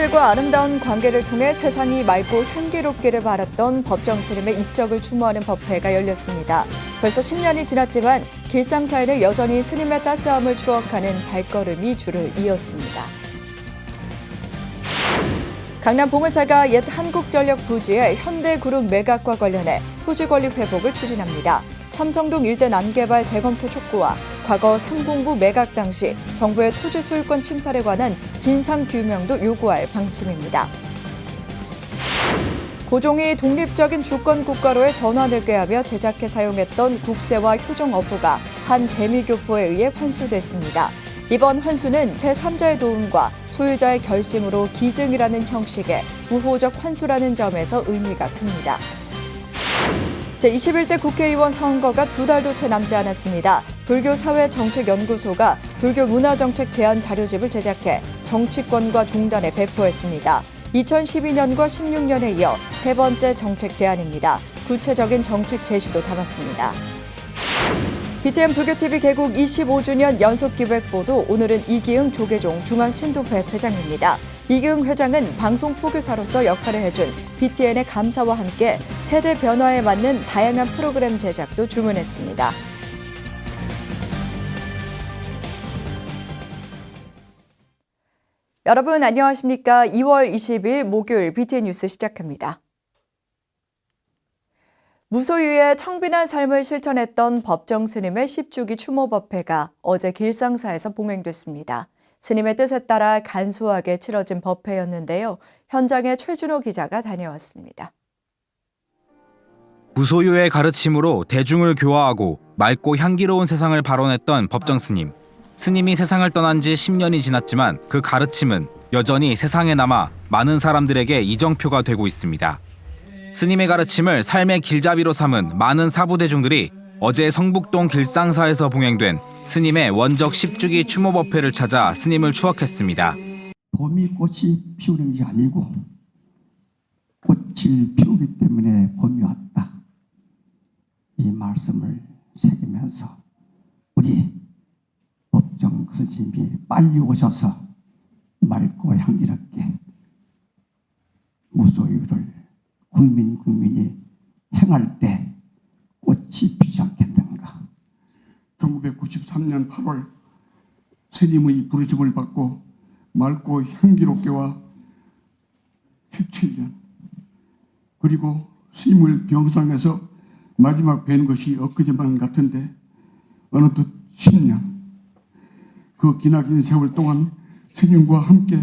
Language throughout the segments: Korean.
하늘과 아름다운 관계를 통해 세상이 맑고 향기롭기를 바랐던 법정 스님의 입적을 추모하는 법회가 열렸습니다. 벌써 10년이 지났지만 길상사에는 여전히 스님의 따스함을 추억하는 발걸음이 줄을 이었습니다. 강남 보물사가 옛 한국전력 부지의 현대그룹 매각과 관련해 토지 권리 회복을 추진합니다. 삼성동 일대 난개발 재검토 촉구와 과거 상공부 매각 당시 정부의 토지 소유권 침탈에 관한 진상규명도 요구할 방침입니다. 고종이 독립적인 주권 국가로의 전환을 꾀하며 제작해 사용했던 국세와 효종 어부가 한 재미교포에 의해 환수됐습니다. 이번 환수는 제3자의 도움과 소유자의 결심으로 기증이라는 형식의 우호적 환수라는 점에서 의미가 큽니다. 제21대 국회의원 선거가 2달도 채 남지 않았습니다. 불교사회정책연구소가 불교문화정책 제안 자료집을 제작해 정치권과 종단에 배포했습니다. 2012년과 16년에 이어 세 번째 정책 제안입니다. 구체적인 정책 제시도 담았습니다. BTN 불교TV 개국 25주년 연속기획보도 오늘은 이기흥 조계종 중앙친도회 회장입니다. 이기흥 회장은 방송 포교사로서 역할을 해준 BTN의 감사와 함께 세대 변화에 맞는 다양한 프로그램 제작도 주문했습니다. 여러분 안녕하십니까? 2월 20일 목요일 BTN 뉴스 시작합니다. 무소유의 청빈한 삶을 실천했던 법정 스님의 10주기 추모 법회가 어제 길상사에서 봉행됐습니다. 스님의 뜻에 따라 간소하게 치러진 법회였는데요. 현장에 최준호 기자가 다녀왔습니다. 무소유의 가르침으로 대중을 교화하고 맑고 향기로운 세상을 발언했던 법정 스님. 스님이 세상을 떠난 지 10년이 지났지만 그 가르침은 여전히 세상에 남아 많은 사람들에게 이정표가 되고 있습니다. 스님의 가르침을 삶의 길잡이로 삼은 많은 사부대중들이 어제 성북동 길상사에서 봉행된 스님의 원적 10주기 추모 법회를 찾아 스님을 추억했습니다. 봄이 꽃이 피우는 게 아니고 꽃을 피우기 때문에 봄이 왔다. 이 말씀을 새기면서 우리 법정 스님이 빨리 오셔서 맑고 향기롭게 무소유를 국민이 행할 때 꽃이 피지 않겠는가. 1993년 8월 스님의 부르심을 받고 맑고 향기롭게와 17년 그리고 스님을 병상에서 마지막 뵌 것이 엊그제만 같은데 어느덧 10년 그 기나긴 세월 동안 스님과 함께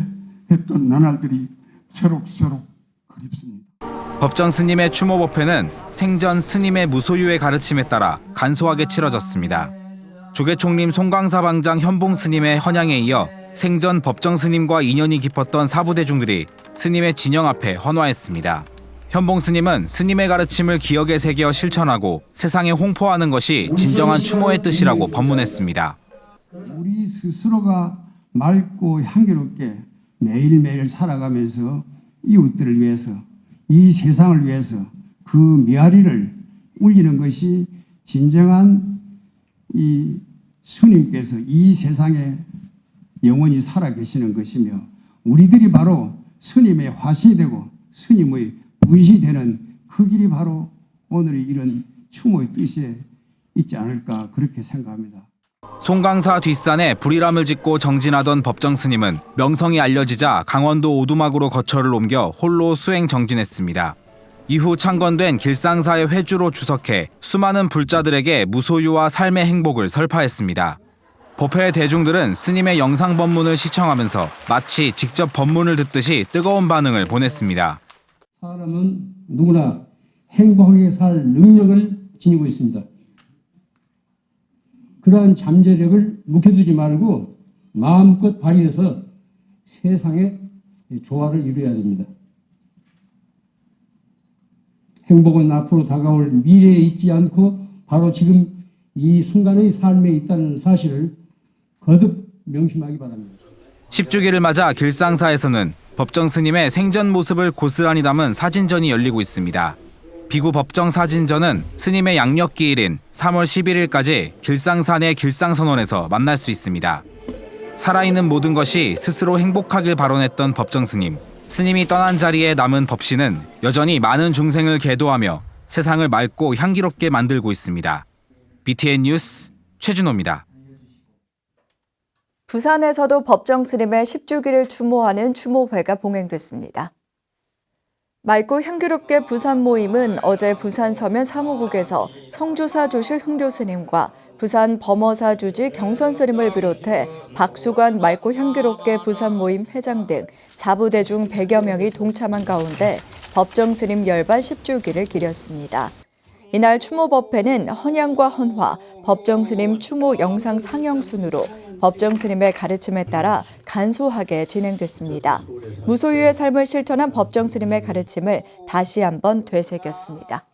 했던 나날들이 새록새록 그립습니다. 법정 스님의 추모 법회는 생전 스님의 무소유의 가르침에 따라 간소하게 치러졌습니다. 조계총림 송광사방장 현봉 스님의 헌양에 이어 생전 법정 스님과 인연이 깊었던 사부대중들이 스님의 진영 앞에 헌화했습니다. 현봉 스님은 스님의 가르침을 기억에 새겨 실천하고 세상에 홍포하는 것이 진정한 추모의 뜻이라고 법문했습니다. 우리 스스로가 맑고 향기롭게 매일매일 살아가면서 이웃들을 위해서 이 세상을 위해서 그 메아리를 울리는 것이 진정한 이 스님께서 이 세상에 영원히 살아계시는 것이며 우리들이 바로 스님의 화신이 되고 스님의 분신이 되는 그 길이 바로 오늘의 이런 추모의 뜻에 있지 않을까 그렇게 생각합니다. 송강사 뒷산에 불이람을 짓고 정진하던 법정 스님은 명성이 알려지자 강원도 오두막으로 거처를 옮겨 홀로 수행 정진했습니다. 이후 창건된 길상사의 회주로 주석해 수많은 불자들에게 무소유와 삶의 행복을 설파했습니다. 법회 대중들은 스님의 영상 법문을 시청하면서 마치 직접 법문을 듣듯이 뜨거운 반응을 보냈습니다. 사람은 누구나 행복하게 살 능력을 지니고 있습니다. 그러한 잠재력을 묵혀두지 말고 마음껏 발휘해서 세상에 조화를 이루어야 됩니다. 행복은 앞으로 다가올 미래에 있지 않고 바로 지금 이 순간의 삶에 있다는 사실을 거듭 명심하기 바랍니다. 10주기를 맞아 길상사에서는 법정 스님의 생전 모습을 고스란히 담은 사진전이 열리고 있습니다. 비구 법정 사진전은 스님의 양력기일인 3월 11일까지 길상사 내 길상선원에서 만날 수 있습니다. 살아있는 모든 것이 스스로 행복하길 발언했던 법정 스님. 스님이 떠난 자리에 남은 법씨는 여전히 많은 중생을 계도하며 세상을 맑고 향기롭게 만들고 있습니다. BTN 뉴스 최준호입니다. 부산에서도 법정 스님의 10주기를 추모하는 추모회가 봉행됐습니다. 맑고 향기롭게 부산 모임은 어제 부산 서면 사무국에서 성주사 조실 흥교 스님과 부산 범어사 주지 경선 스님을 비롯해 박수관 맑고 향기롭게 부산 모임 회장 등 4부대 중 100여 명이 동참한 가운데 법정 스님 열반 10주기를 기렸습니다. 이날 추모 법회는 헌양과 헌화, 법정 스님 추모 영상 상영 순으로 법정 스님의 가르침에 따라 간소하게 진행됐습니다. 무소유의 삶을 실천한 법정 스님의 가르침을 다시 한번 되새겼습니다.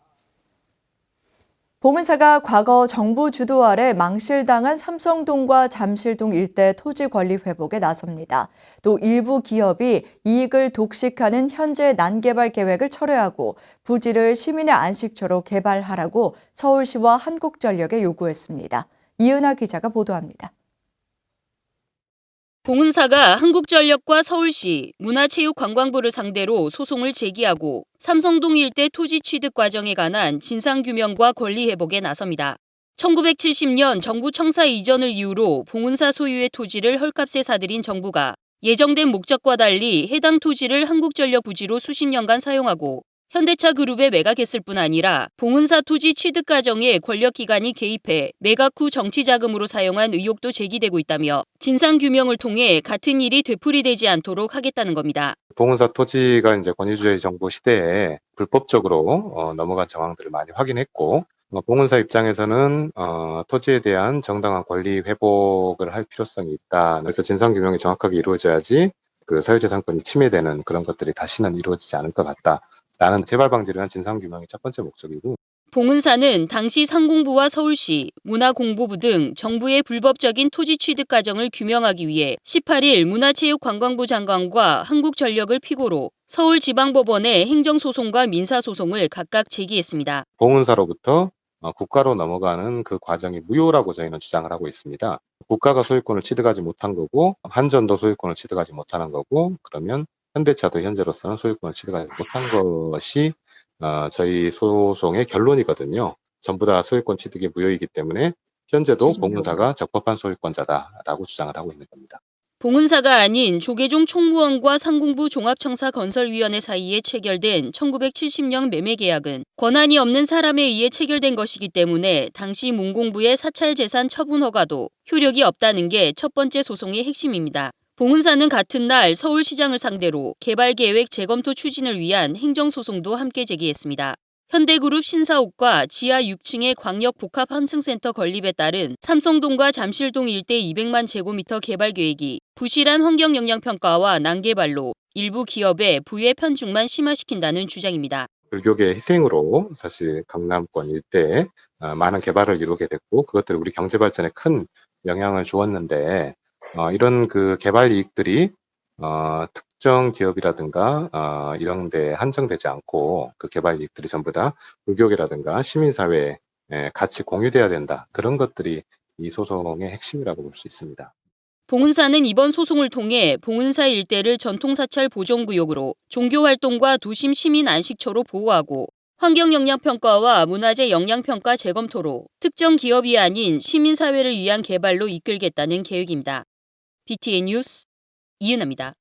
봉은사가 과거 정부 주도 아래 망실당한 삼성동과 잠실동 일대 토지 권리 회복에 나섭니다. 또 일부 기업이 이익을 독식하는 현재 난개발 계획을 철회하고 부지를 시민의 안식처로 개발하라고 서울시와 한국전력에 요구했습니다. 이은하 기자가 보도합니다. 봉은사가 한국전력과 서울시, 문화체육관광부를 상대로 소송을 제기하고 삼성동 일대 토지 취득 과정에 관한 진상규명과 권리회복에 나섭니다. 1970년 정부 청사 이전을 이유로 봉은사 소유의 토지를 헐값에 사들인 정부가 예정된 목적과 달리 해당 토지를 한국전력 부지로 수십 년간 사용하고 현대차 그룹에 매각했을 뿐 아니라 봉은사 토지 취득 과정에 권력기관이 개입해 매각 후 정치자금으로 사용한 의혹도 제기되고 있다며 진상규명을 통해 같은 일이 되풀이되지 않도록 하겠다는 겁니다. 봉은사 토지가 이제 권위주의 정부 시대에 불법적으로 넘어간 정황들을 많이 확인했고, 봉은사 입장에서는 토지에 대한 정당한 권리 회복을 할 필요성이 있다. 그래서 진상규명이 정확하게 이루어져야지 그 사유재산권이 침해되는 그런 것들이 다시는 이루어지지 않을 것 같다. 라는 재발 방지를 위한 진상규명이 첫 번째 목적이고, 봉은사는 당시 상공부와 서울시, 문화공보부 등 정부의 불법적인 토지 취득 과정을 규명하기 위해 18일 문화체육관광부 장관과 한국전력을 피고로 서울지방법원에 행정소송과 민사소송을 각각 제기했습니다. 봉은사로부터 국가로 넘어가는 그 과정이 무효라고 저희는 주장을 하고 있습니다. 국가가 소유권을 취득하지 못한 거고, 한전도 소유권을 취득하지 못하는 거고, 그러면 현대차도 현재로서는 소유권을 취득하지 못한 것이 저희 소송의 결론이거든요. 전부 다 소유권 취득이 무효이기 때문에 현재도 봉은사가 적법한 소유권자다라고 주장을 하고 있는 겁니다. 봉은사가 아닌 조계종 총무원과 상공부 종합청사 건설위원회 사이에 체결된 1970년 매매계약은 권한이 없는 사람에 의해 체결된 것이기 때문에 당시 문공부의 사찰재산 처분 허가도 효력이 없다는 게 첫 번째 소송의 핵심입니다. 봉은사는 같은 날 서울시장을 상대로 개발계획 재검토 추진을 위한 행정소송도 함께 제기했습니다. 현대그룹 신사옥과 지하 6층의 광역복합환승센터 건립에 따른 삼성동과 잠실동 일대 200만 제곱미터 개발 계획이 부실한 환경영향평가와 난개발로 일부 기업의 부의 편중만 심화시킨다는 주장입니다. 불교계의 희생으로 사실 강남권 일대에 많은 개발을 이루게 됐고, 그것들이 우리 경제 발전에 큰 영향을 주었는데, 이런 그 개발 이익들이 특정 기업이라든가 이런 데 한정되지 않고 그 개발 이익들이 전부 다 불교계라든가 시민사회에 같이 공유돼야 된다. 그런 것들이 이 소송의 핵심이라고 볼 수 있습니다. 봉은사는 이번 소송을 통해 봉은사 일대를 전통사찰 보존구역으로 종교활동과 도심 시민 안식처로 보호하고 환경영향평가와 문화재 영향평가 재검토로 특정 기업이 아닌 시민사회를 위한 개발로 이끌겠다는 계획입니다. BTN 뉴스 이은하입니다.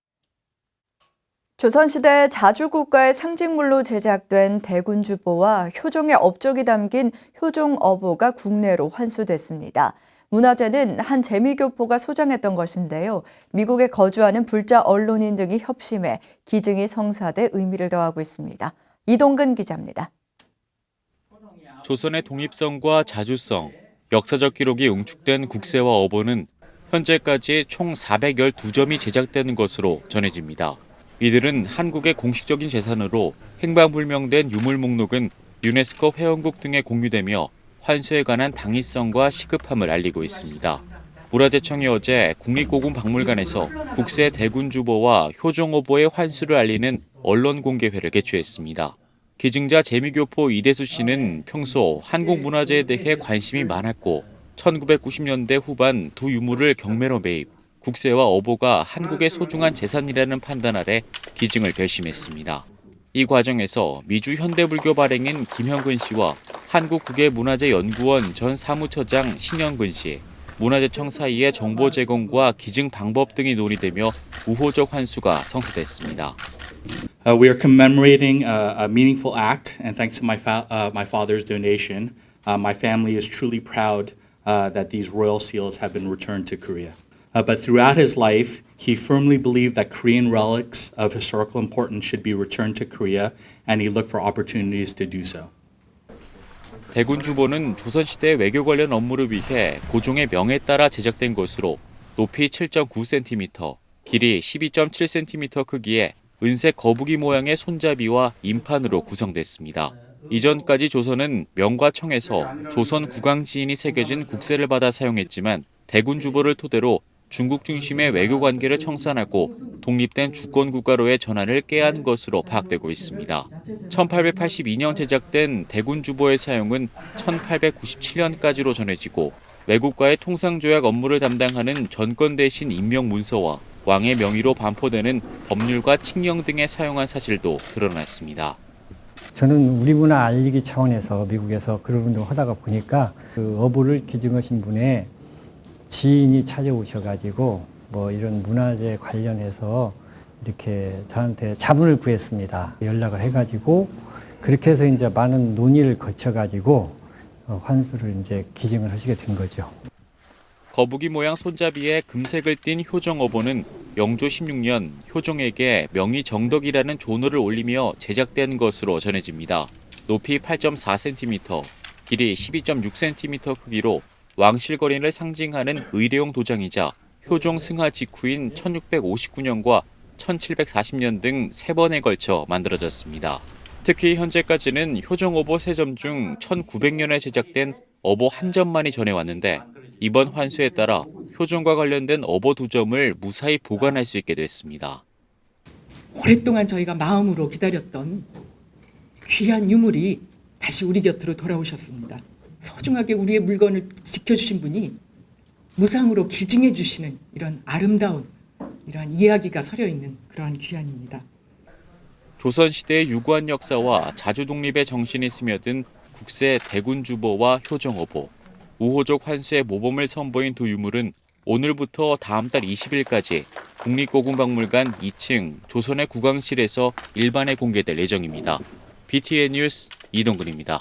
조선시대 자주국가의 상징물로 제작된 대군주보와 효종의 업적이 담긴 효종어보가 국내로 환수됐습니다. 문화재는 한 재미교포가 소장했던 것인데요. 미국에 거주하는 불자 언론인 등이 협심해 기증이 성사돼 의미를 더하고 있습니다. 이동근 기자입니다. 조선의 독립성과 자주성, 역사적 기록이 응축된 국세와 어보는 현재까지 총 412점이 제작되는 것으로 전해집니다. 이들은 한국의 공식적인 재산으로 행방불명된 유물 목록은 유네스코 회원국 등에 공유되며 환수에 관한 당위성과 시급함을 알리고 있습니다. 문화재청이 어제 국립고궁박물관에서 국세 대군주보와 효종어보의 환수를 알리는 언론공개회를 개최했습니다. 기증자 재미교포 이대수 씨는 평소 한국 문화재에 대해 관심이 많았고 1990년대 후반 두 유물을 경매로 매입, 국세와 어보가 한국의 소중한 재산이라는 판단 아래 기증을 결심했습니다. 이 과정에서 미주 현대불교 발행인 김형근 씨와 한국국외문화재연구원 전 사무처장 신영근 씨, 문화재청 사이의 정보 제공과 기증 방법 등이 논의되며 우호적 환수가 성사됐습니다. We are commemorating a meaningful act, and thanks to my father's donation, my family is truly proud that these royal seals have been returned to Korea. But throughout his life, he firmly believed that Korean relics of historical importance should be returned to Korea, and he looked for opportunities to do so. 대군 주보는 조선시대 외교 관련 업무를 위해 고종의 명에 따라 제작된 것으로 높이 7.9cm, 길이 12.7cm 크기의 은색 거북이 모양의 손잡이와 임판으로 구성됐습니다. 이전까지 조선은 명과 청에서 조선 국왕지인이 새겨진 국세를 받아 사용했지만 대군 주보를 토대로 중국 중심의 외교 관계를 청산하고 독립된 주권 국가로의 전환을 깨한 것으로 파악되고 있습니다. 1882년 제작된 대군 주보의 사용은 1897년까지로 전해지고 외국과의 통상조약 업무를 담당하는 전권 대신 임명 문서와 왕의 명의로 반포되는 법률과 칙령 등에 사용한 사실도 드러났습니다. 저는 우리 문화 알리기 차원에서 미국에서 그런 운동을 하다가 보니까 그 어부를 기증하신 분의 지인이 찾아오셔가지고 뭐 이런 문화재 관련해서 이렇게 저한테 자문을 구했습니다. 연락을 해가지고 그렇게 해서 이제 많은 논의를 거쳐가지고 환수를 이제 기증을 하시게 된 거죠. 거북이 모양 손잡이에 금색을 띤 효정 어보는 영조 16년 효정에게 명의 정덕이라는 존호를 올리며 제작된 것으로 전해집니다. 높이 8.4cm, 길이 12.6cm 크기로 왕실거린을 상징하는 의례용 도장이자 효종 승하 직후인 1659년과 1740년 등 3번에 걸쳐 만들어졌습니다. 특히 현재까지는 효정 어보 3점 중 1900년에 제작된 어보 1점만이 전해왔는데 이번 환수에 따라 효정과 관련된 어보 2점을 무사히 보관할 수 있게 됐습니다. 오랫동안 저희가 마음으로 기다렸던 귀한 유물이 다시 우리 곁으로 돌아오셨습니다. 소중하게 우리의 물건을 지켜주신 분이 무상으로 기증해 주시는 이런 아름다운 이러한 이야기가 서려있는 그러한 귀한입니다. 조선시대의 유구한 역사와 자주독립의 정신이 스며든 국세 대군주보와 효정어보, 우호적 환수의 모범을 선보인 두 유물은 오늘부터 다음 달 20일까지 국립고궁박물관 2층 조선의 국왕실에서 일반에 공개될 예정입니다. BTN 뉴스 이동근입니다.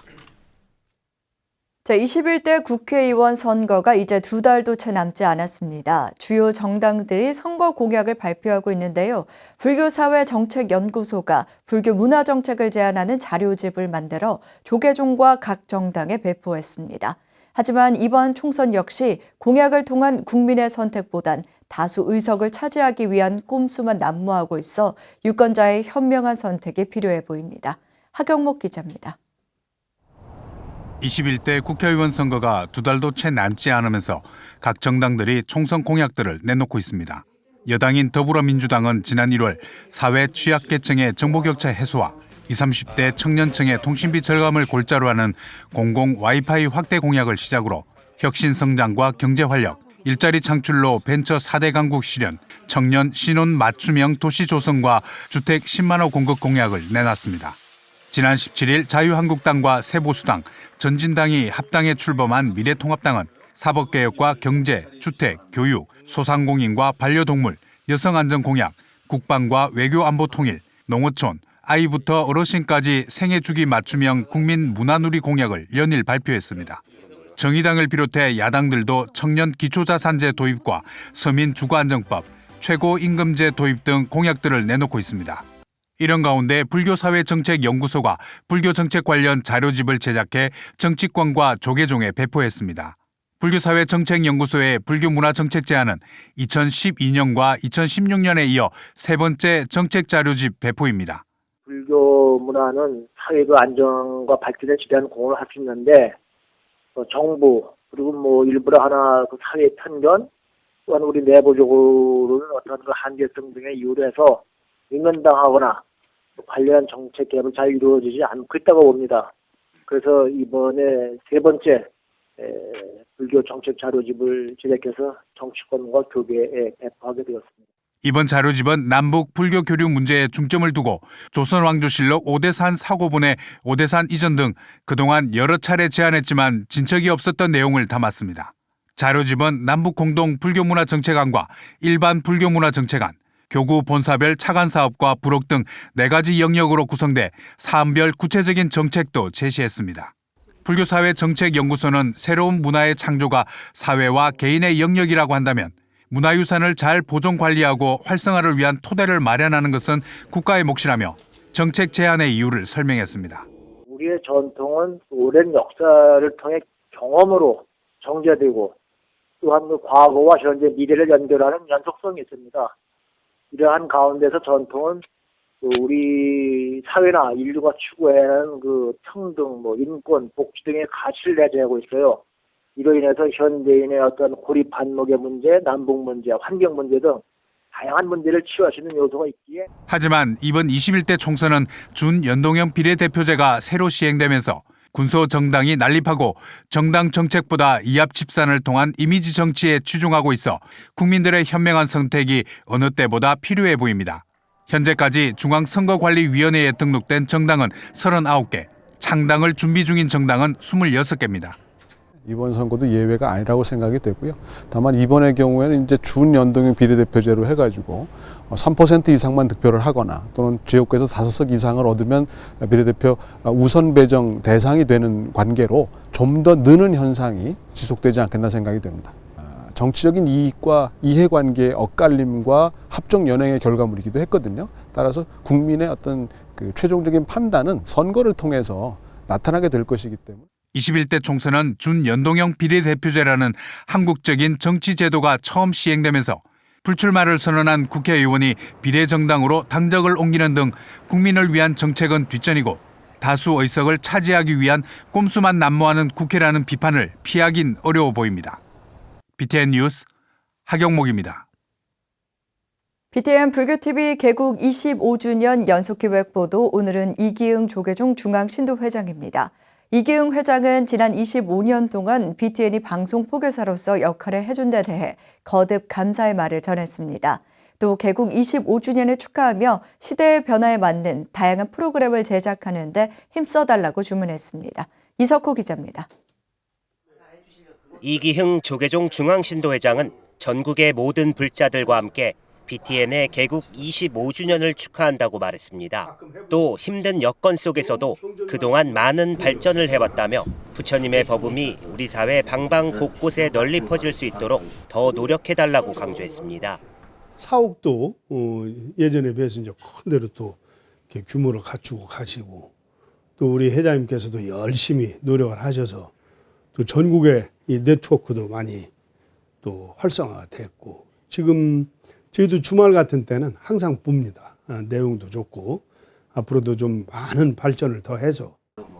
제21대 국회의원 선거가 이제 2달도 채 남지 않았습니다. 주요 정당들이 선거 공약을 발표하고 있는데요. 불교사회정책연구소가 불교 문화정책을 제안하는 자료집을 만들어 조계종과 각 정당에 배포했습니다. 하지만 이번 총선 역시 공약을 통한 국민의 선택보단 다수 의석을 차지하기 위한 꼼수만 난무하고 있어 유권자의 현명한 선택이 필요해 보입니다. 하경목 기자입니다. 21대 국회의원 선거가 2달도 채 남지 않으면서 각 정당들이 총선 공약들을 내놓고 있습니다. 여당인 더불어민주당은 지난 1월 사회 취약계층의 정보격차 해소와 20, 30대 청년층의 통신비 절감을 골자로 하는 공공 와이파이 확대 공약을 시작으로 혁신 성장과 경제 활력, 일자리 창출로 벤처 4대 강국 실현, 청년 신혼 맞춤형 도시 조성과 주택 10만 호 공급 공약을 내놨습니다. 지난 17일 자유한국당과 새보수당, 전진당이 합당에 출범한 미래통합당은 사법개혁과 경제, 주택, 교육, 소상공인과 반려동물, 여성안전 공약, 국방과 외교안보 통일, 농어촌, 아이부터 어르신까지 생애주기 맞춤형 국민 문화누리 공약을 연일 발표했습니다. 정의당을 비롯해 야당들도 청년 기초자산제 도입과 서민 주거안정법, 최고임금제 도입 등 공약들을 내놓고 있습니다. 이런 가운데 불교사회정책연구소가 불교정책 관련 자료집을 제작해 정치권과 조계종에 배포했습니다. 불교사회정책연구소의 불교문화정책 제안은 2012년과 2016년에 이어 3번째 정책자료집 배포입니다. 불교 문화는 사회의 안정과 발전에 지대한 공헌을 할 수 있는데 정부 그리고 일부러 하나 그 사회의 편견 또한 우리 내부적으로는 어떤 그 한계성 등의 이유로 해서 인간당하거나 관련 정책 개혁이 잘 이루어지지 않고 있다고 봅니다. 그래서 이번에 3번째 불교 정책 자료집을 제작해서 정치권과 교계에 배포하게 되었습니다. 이번 자료집은 남북 불교 교류 문제에 중점을 두고 조선왕조실록 오대산 사고본의 오대산 이전 등 그동안 여러 차례 제안했지만 진척이 없었던 내용을 담았습니다. 자료집은 남북 공동 불교문화정책안과 일반 불교문화정책안, 교구 본사별 차관 사업과 부록 등 4가지 영역으로 구성돼 사안별 구체적인 정책도 제시했습니다. 불교사회정책연구소는 새로운 문화의 창조가 사회와 개인의 영역이라고 한다면 문화유산을 잘 보존 관리하고 활성화를 위한 토대를 마련하는 것은 국가의 몫이라며 정책 제안의 이유를 설명했습니다. 우리의 전통은 오랜 역사를 통해 경험으로 정제되고 또한 그 과거와 현재, 미래를 연결하는 연속성이 있습니다. 이러한 가운데서 전통은 우리 사회나 인류가 추구하는 그 평등, 인권, 복지 등의 가치를 내재하고 있어요. 이로 인해서 현대인의 어떤 고립 반목의 문제, 남북 문제, 환경 문제 등 다양한 문제를 치유할 수 있는 요소가 있기에. 하지만 이번 21대 총선은 준연동형 비례대표제가 새로 시행되면서 군소정당이 난립하고 정당 정책보다 이합 집산을 통한 이미지 정치에 치중하고 있어 국민들의 현명한 선택이 어느 때보다 필요해 보입니다. 현재까지 중앙선거관리위원회에 등록된 정당은 39개, 창당을 준비 중인 정당은 26개입니다. 이번 선거도 예외가 아니라고 생각이 되고요. 다만 이번의 경우에는 이제 준연동형 비례대표제로 해가지고 3% 이상만 득표를 하거나 또는 지역구에서 5석 이상을 얻으면 비례대표 우선 배정 대상이 되는 관계로 좀 더 느는 현상이 지속되지 않겠나 생각이 됩니다. 정치적인 이익과 이해관계의 엇갈림과 합종 연행의 결과물이기도 했거든요. 따라서 국민의 어떤 그 최종적인 판단은 선거를 통해서 나타나게 될 것이기 때문에. 21대 총선은 준연동형 비례대표제라는 한국적인 정치 제도가 처음 시행되면서 불출마를 선언한 국회의원이 비례정당으로 당적을 옮기는 등 국민을 위한 정책은 뒷전이고 다수 의석을 차지하기 위한 꼼수만 난무하는 국회라는 비판을 피하긴 어려워 보입니다. BTN 뉴스 하경목입니다. BTN 불교TV 개국 25주년 연속기획보도 오늘은 이기흥 조계종 중앙신도회장입니다. 이기흥 회장은 지난 25년 동안 BTN이 방송 포교사로서 역할을 해준 데 대해 거듭 감사의 말을 전했습니다. 또 개국 25주년을 축하하며 시대의 변화에 맞는 다양한 프로그램을 제작하는 데 힘써달라고 주문했습니다. 이석호 기자입니다. 이기흥 조계종 중앙신도회장은 전국의 모든 불자들과 함께 BTN의 개국 25주년을 축하한다고 말했습니다. 또 힘든 여건 속에서도 그동안 많은 발전을 해왔다며 부처님의 법음이 우리 사회 방방 곳곳에 널리 퍼질 수 있도록 더 노력해달라고 강조했습니다. 사옥도 예전에 비해서 이제 큰 데로 또 이렇게 규모를 갖추고 가시고 또 우리 회장님께서도 열심히 노력을 하셔서 또 전국의 이 네트워크도 많이 또 활성화가 됐고 지금 저희도 주말 같은 때는 항상 봅니다. 내용도 좋고 앞으로도 좀 많은 발전을 더 해서.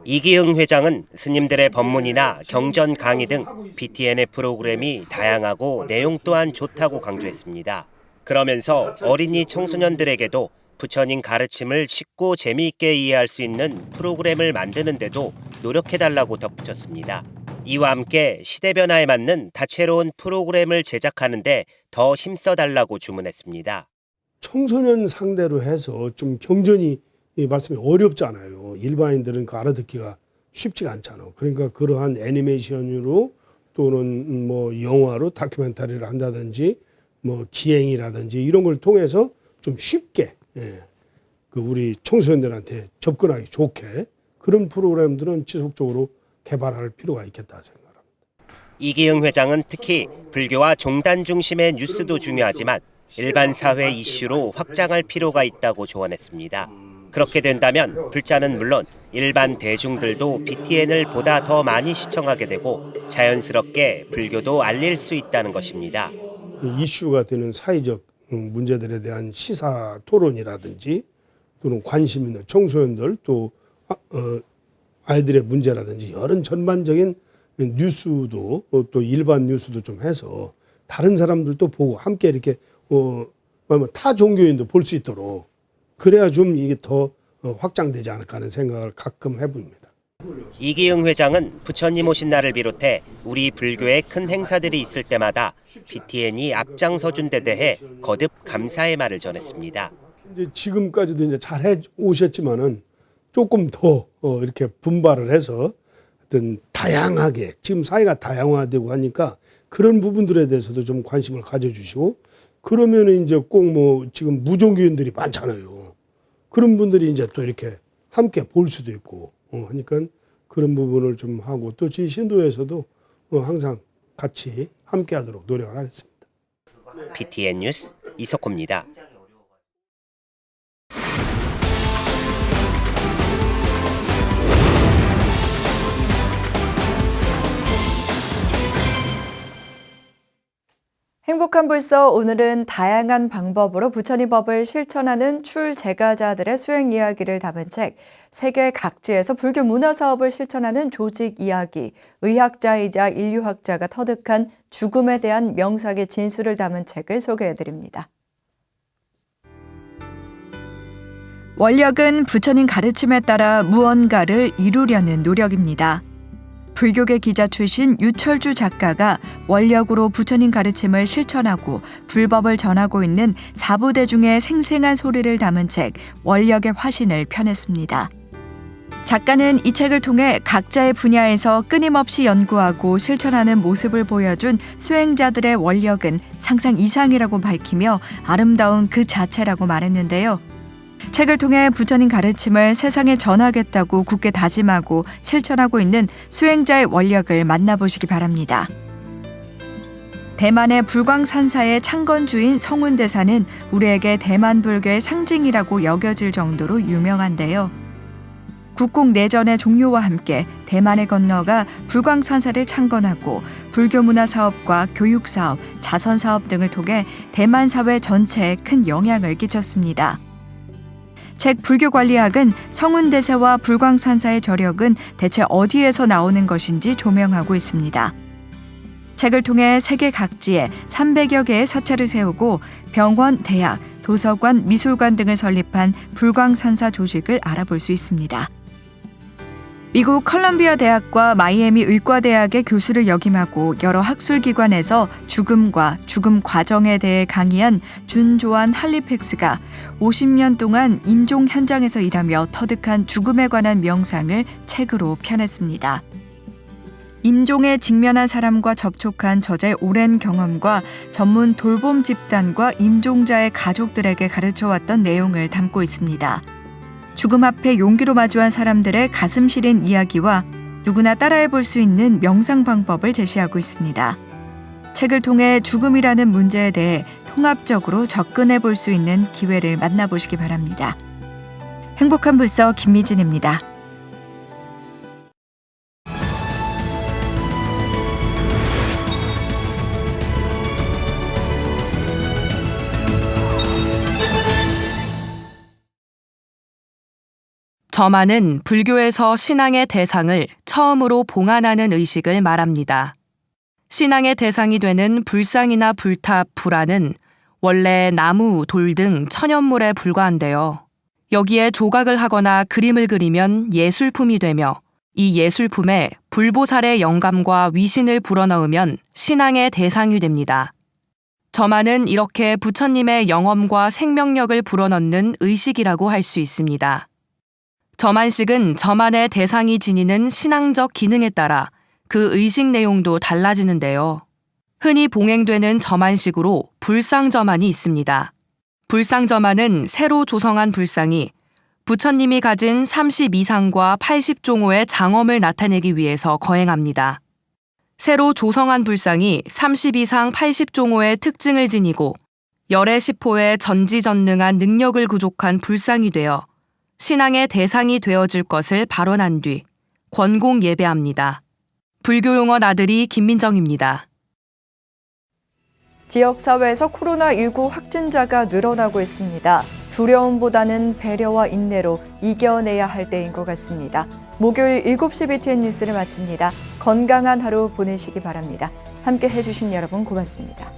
이기흥 회장은 스님들의 법문이나 경전 강의 등 BTN의 프로그램이 다양하고 내용 또한 좋다고 강조했습니다. 그러면서 어린이 청소년들에게도 부처님 가르침을 쉽고 재미있게 이해할 수 있는 프로그램을 만드는 데도 노력해달라고 덧붙였습니다. 이와 함께 시대 변화에 맞는 다채로운 프로그램을 제작하는데 더 힘써달라고 주문했습니다. 청소년 상대로 해서 좀 경전이 말씀이 어렵잖아요. 일반인들은 그 알아듣기가 쉽지가 않잖아요. 그러니까 그러한 애니메이션으로 또는 뭐 영화로 다큐멘터리를 한다든지 뭐 기행이라든지 이런 걸 통해서 좀 쉽게 그 우리 청소년들한테 접근하기 좋게 그런 프로그램들은 지속적으로 개발할 필요가 있겠다 생각합니다. 이기흥 회장은 특히 불교와 종단 중심의 뉴스도 중요하지만 일반 사회 이슈로 확장할 필요가 있다고 조언했습니다. 그렇게 된다면 불자는 물론 일반 대중들도 BTN을 보다 더 많이 시청하게 되고 자연스럽게 불교도 알릴 수 있다는 것입니다. 이슈가 되는 사회적 문제들에 대한 시사 토론이라든지 또는 관심 있는 청소년들 또 아이들의 문제라든지 여러 전반적인 뉴스도 또 일반 뉴스도 좀 해서 다른 사람들도 보고 함께 이렇게 타 종교인도 볼 수 있도록 그래야 좀 이게 더 확장되지 않을까 하는 생각을 가끔 해봅니다. 이기흥 회장은 부처님 오신 날을 비롯해 우리 불교의 큰 행사들이 있을 때마다 BTN이 앞장서준 데 대해 거듭 감사의 말을 전했습니다. 이제 지금까지도 이제 잘 해 오셨지만은 조금 더 이렇게 분발을 해서 어떤 다양하게 지금 사회가 다양화되고 하니까 그런 부분들에 대해서도 좀 관심을 가져주시고 그러면은 이제 꼭 뭐 지금 무종교인들이 많잖아요. 그런 분들이 이제 또 이렇게 함께 볼 수도 있고 하니까 그런 부분을 좀 하고 또 저희 신도에서도 항상 같이 함께하도록 노력을 하겠습니다. BTN 뉴스 이석호입니다. 행복한 불서 오늘은 다양한 방법으로 부처님 법을 실천하는 출제가자들의 수행 이야기를 담은 책, 세계 각지에서 불교 문화 사업을 실천하는 조직 이야기, 의학자이자 인류학자가 터득한 죽음에 대한 명상의 진수를 담은 책을 소개해드립니다. 원력은 부처님 가르침에 따라 무언가를 이루려는 노력입니다. 불교계 기자 출신 유철주 작가가 원력으로 부처님 가르침을 실천하고 불법을 전하고 있는 사부대중의 생생한 소리를 담은 책 원력의 화신을 펴냈습니다. 작가는 이 책을 통해 각자의 분야에서 끊임없이 연구하고 실천하는 모습을 보여준 수행자들의 원력은 상상 이상이라고 밝히며 아름다운 그 자체라고 말했는데요. 책을 통해 부처님 가르침을 세상에 전하겠다고 굳게 다짐하고 실천하고 있는 수행자의 원력을 만나보시기 바랍니다. 대만의 불광산사의 창건주인 성운대사는 우리에게 대만 불교의 상징이라고 여겨질 정도로 유명한데요. 국공내전의 종료와 함께 대만에 건너가 불광산사를 창건하고 불교 문화 사업과 교육 사업, 자선 사업 등을 통해 대만 사회 전체에 큰 영향을 끼쳤습니다. 책 불교관리학은 성운대사와 불광산사의 저력은 대체 어디에서 나오는 것인지 조명하고 있습니다. 책을 통해 세계 각지에 300여 개의 사찰을 세우고 병원, 대학, 도서관, 미술관 등을 설립한 불광산사 조직을 알아볼 수 있습니다. 미국 컬럼비아 대학과 마이애미 의과대학의 교수를 역임하고 여러 학술기관에서 죽음과 죽음 과정에 대해 강의한 준조한 할리팩스가 50년 동안 임종 현장에서 일하며 터득한 죽음에 관한 명상을 책으로 펴냈습니다. 임종에 직면한 사람과 접촉한 저자의 오랜 경험과 전문 돌봄 집단과 임종자의 가족들에게 가르쳐왔던 내용을 담고 있습니다. 죽음 앞에 용기로 마주한 사람들의 가슴 시린 이야기와 누구나 따라해볼 수 있는 명상 방법을 제시하고 있습니다. 책을 통해 죽음이라는 문제에 대해 통합적으로 접근해볼 수 있는 기회를 만나보시기 바랍니다. 행복한 불서 김미진입니다. 저만은 불교에서 신앙의 대상을 처음으로 봉안하는 의식을 말합니다. 신앙의 대상이 되는 불상이나 불탑, 불안은 원래 나무, 돌 등 천연물에 불과한데요. 여기에 조각을 하거나 그림을 그리면 예술품이 되며 이 예술품에 불보살의 영감과 위신을 불어넣으면 신앙의 대상이 됩니다. 저만은 이렇게 부처님의 영험과 생명력을 불어넣는 의식이라고 할 수 있습니다. 저만식은 저만의 대상이 지니는 신앙적 기능에 따라 그 의식 내용도 달라지는데요. 흔히 봉행되는 저만식으로 불상저만이 있습니다. 불상저만은 새로 조성한 불상이 부처님이 가진 32상과 80종호의 장엄을 나타내기 위해서 거행합니다. 새로 조성한 불상이 32상 80종호의 특징을 지니고 열의 10호의 전지전능한 능력을 구족한 불상이 되어 신앙의 대상이 되어질 것을 발언한 뒤 권공 예배합니다. 불교용어 나들이 김민정입니다. 지역사회에서 코로나19 확진자가 늘어나고 있습니다. 두려움보다는 배려와 인내로 이겨내야 할 때인 것 같습니다. 목요일 7시 BTN 뉴스를 마칩니다. 건강한 하루 보내시기 바랍니다. 함께 해주신 여러분 고맙습니다.